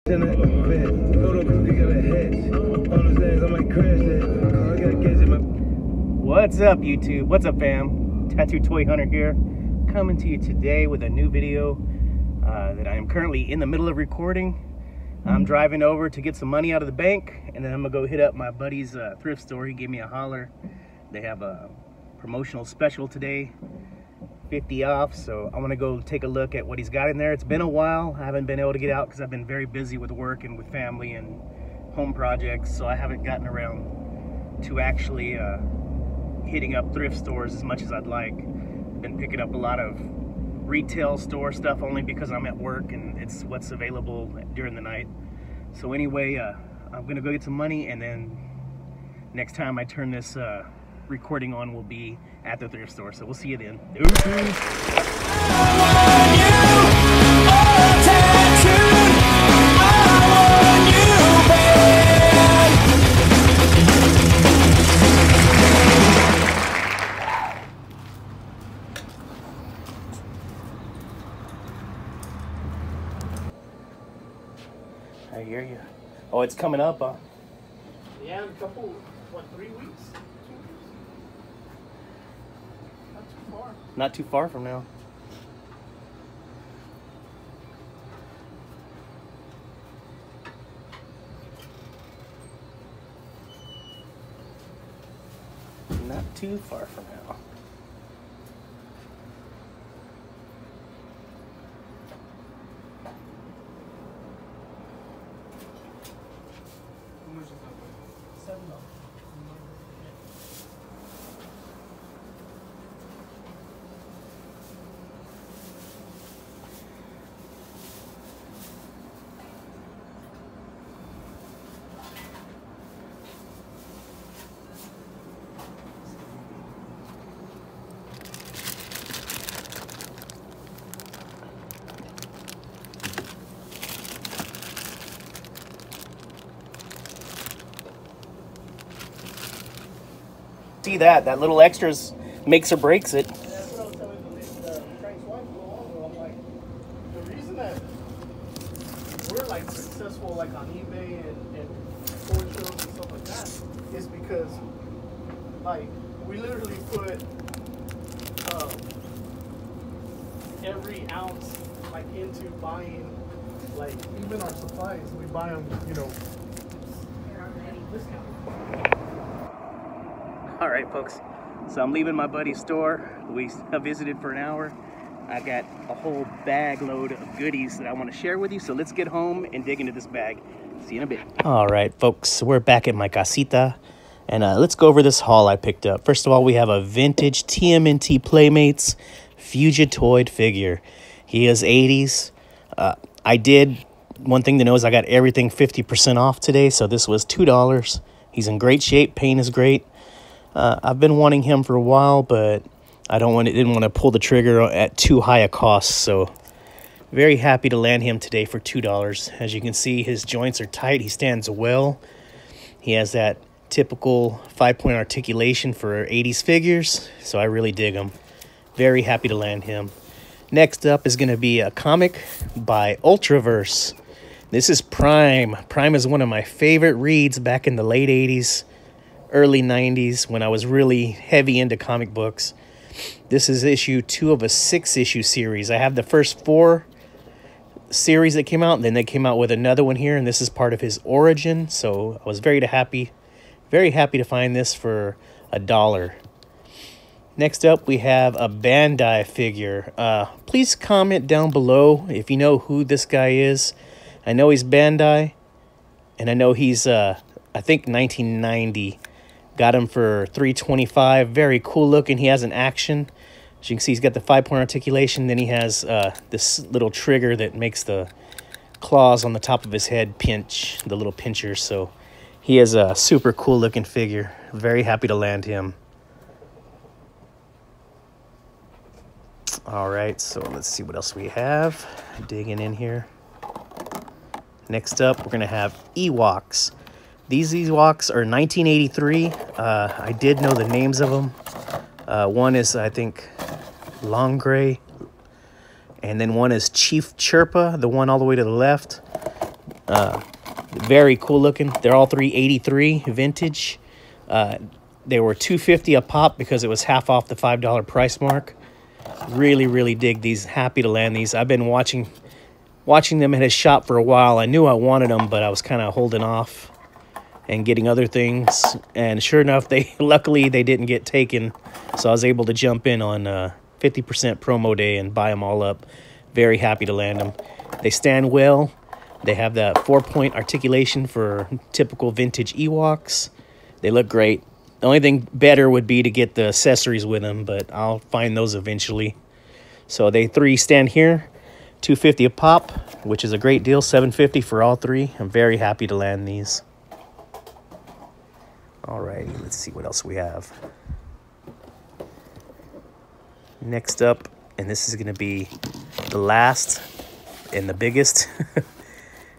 What's up, YouTube? What's up, fam? Tattoo Toy Hunter here, coming to you today with a new video that I am currently in the middle of recording. I'm driving over to get some money out of the bank, and then I'm gonna go hit up my buddy's thrift store. He gave me a holler. They have a promotional special today, 50 off, so I want to go take a look at what he's got in there. It's been a while. I haven't been able to get out because I've been very busy with work and with family and home projects, so I haven't gotten around to actually hitting up thrift stores as much as I'd like. I've been picking up a lot of retail store stuff only because I'm at work and it's what's available during the night. So anyway, I'm gonna go get some money, and then next time I turn this recording on will be at the thrift store. So we'll see you then. I hear you. Oh, it's coming up, huh? Yeah, in a couple, what, 3 weeks? 2 weeks? Not too far. Not too far from now. Not too far from now. See that little extras makes or breaks it. And that's what I was telling Frank's wife a little while ago. I'm like, the reason that we're like successful like on eBay and toy shows and stuff like that is because like we literally put every ounce like into buying like even our supplies. We buy them, you know, at any discount. All right, folks, so I'm leaving my buddy's store. We visited for an hour. I got a whole bag load of goodies that I want to share with you, so let's get home and dig into this bag. See you in a bit. All right, folks, we're back at my casita, and let's go over this haul I picked up. First of all, we have a vintage TMNT Playmates Fugitoid figure. He is 80s. One thing to know is I got everything 50% off today, so this was $2. He's in great shape, paint is great. I've been wanting him for a while, but didn't want to pull the trigger at too high a cost, so very happy to land him today for $2. As you can see, his joints are tight. He stands well. He has that typical 5-point articulation for 80s figures, so I really dig him. Very happy to land him. Next up is going to be a comic by Ultraverse. This is Prime. Prime is one of my favorite reads back in the late 80s. Early 90s when I was really heavy into comic books. This is issue 2 of a 6-issue series. I have the first 4 series that came out, and then they came out with another one here, and this is part of his origin. So I was very happy to find this for $1. Next up, we have a Bandai figure. Please comment down below if you know who this guy is. I know he's Bandai, and I know he's I think 1990. Got him for $3.25. Very cool looking. He has an action. As you can see, he's got the 5-point articulation. Then he has this little trigger that makes the claws on the top of his head pinch, the little pinchers. So he is a super cool looking figure. Very happy to land him. All right, so let's see what else we have. Digging in here. Next up, we're going to have Ewoks. These Ewoks are 1983. I did know the names of them. One is, I think, Longray. And then one is Chief Chirpa, the one all the way to the left. Very cool looking. They're all 383 vintage. They were $2.50 a pop because it was half off the $5 price mark. Really dig these. Happy to land these. I've been watching them at his shop for a while. I knew I wanted them, but I was kind of holding off and getting other things. And sure enough, luckily they didn't get taken, so I was able to jump in on 50% promo day and buy them all up. Very happy to land them. They stand well. They have that 4-point articulation for typical vintage Ewoks. They look great. The only thing better would be to get the accessories with them, but I'll find those eventually. So they 3 stand here, $2.50 a pop, which is a great deal, $7.50 for all 3. I'm very happy to land these. Alrighty, let's see what else we have. Next up, and this is going to be the last and the biggest,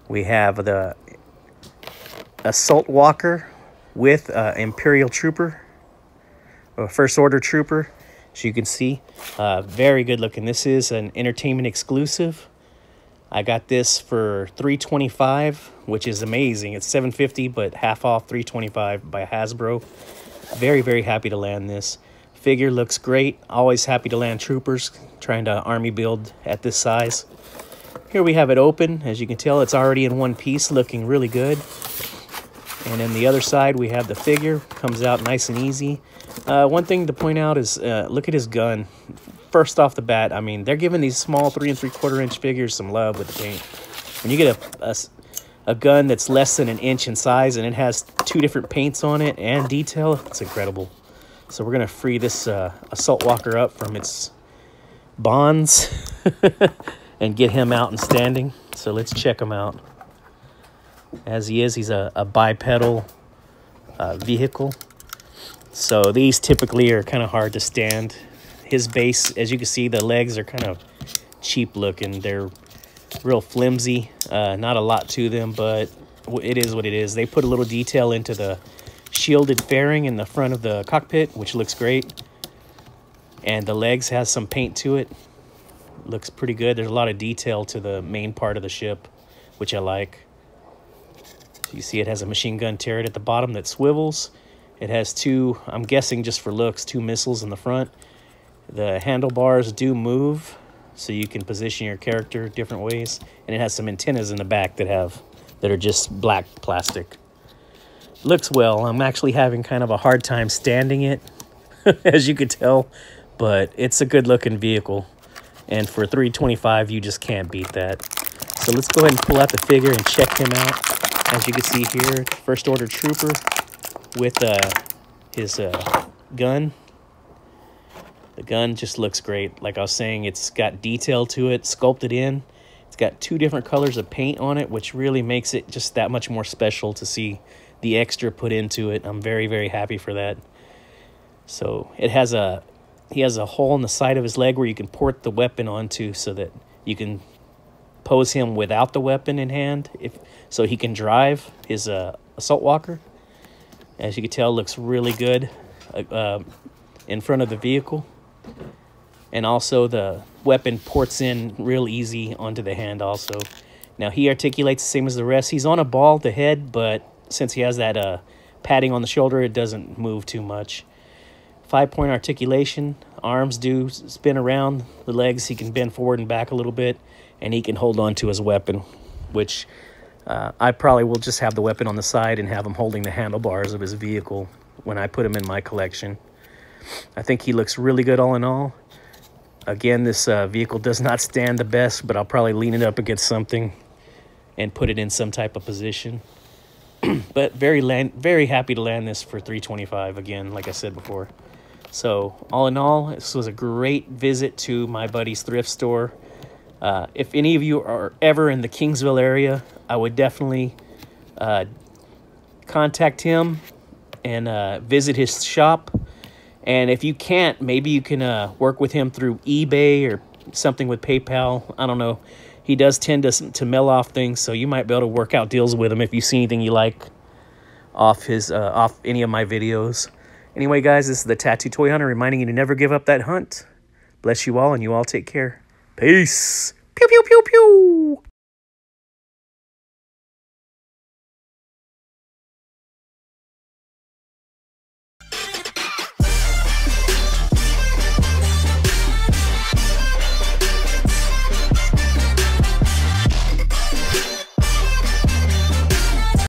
we have the Assault Walker with Imperial Trooper, or First Order Trooper. As you can see, very good looking. This is an entertainment exclusive. I got this for $3.25, which is amazing. It's $7.50, but half off $3.25 by Hasbro. Very happy to land this. Figure looks great. Always happy to land troopers, trying to army build at this size. Here we have it open. As you can tell, it's already in one piece, looking really good. And then the other side, we have the figure. Comes out nice and easy. One thing to point out is, look at his gun. First off the bat, I mean, they're giving these small 3 3/4-inch figures some love with the paint. When you get a gun that's less than an inch in size and it has 2 different paints on it and detail, it's incredible. So we're going to free this Assault Walker up from its bonds and get him out and standing. So let's check him out. As he is, he's a bipedal vehicle. So these typically are kind of hard to stand. His base, as you can see, the legs are kind of cheap looking. They're real flimsy. Not a lot to them, but it is what it is. They put a little detail into the shielded fairing in the front of the cockpit, which looks great. And the legs has some paint to it. Looks pretty good. There's a lot of detail to the main part of the ship, which I like. You see it has a machine gun turret at the bottom that swivels. It has 2, I'm guessing just for looks, 2 missiles in the front. The handlebars do move, so you can position your character different ways. And it has some antennas in the back that are just black plastic. Looks well. I'm actually having kind of a hard time standing it, as you could tell. But it's a good looking vehicle. And for $3.25, you just can't beat that. So let's go ahead and pull out the figure and check him out. As you can see here, First Order Trooper with his gun. The gun just looks great. Like I was saying, it's got detail to it, sculpted in. It's got 2 different colors of paint on it, which really makes it just that much more special to see the extra put into it. I'm very happy for that. So he has a hole in the side of his leg where you can port the weapon onto so that you can pose him without the weapon in hand, so he can drive his Assault Walker. As you can tell, looks really good in front of the vehicle. And also the weapon ports in real easy onto the hand also. Now he articulates the same as the rest. He's on a ball, the head, but since he has that padding on the shoulder, it doesn't move too much. 5-point articulation. Arms do spin around. The legs, he can bend forward and back a little bit. And he can hold on to his weapon, which I probably will just have the weapon on the side and have him holding the handlebars of his vehicle when I put him in my collection. I think he looks really good all in all. Again, this vehicle does not stand the best, but I'll probably lean it up against something and put it in some type of position. But very happy to land this for $3.25 again, like I said before. So all in all, this was a great visit to my buddy's thrift store. If any of you are ever in the Kingsville area, I would definitely contact him and visit his shop. And if you can't, maybe you can work with him through eBay or something with PayPal. I don't know. He does tend to mail off things, so you might be able to work out deals with him if you see anything you like off any of my videos. Anyway, guys, this is the Tattoo Toy Hunter reminding you to never give up that hunt. Bless you all, and you all take care. Peace. Pew, pew, pew, pew.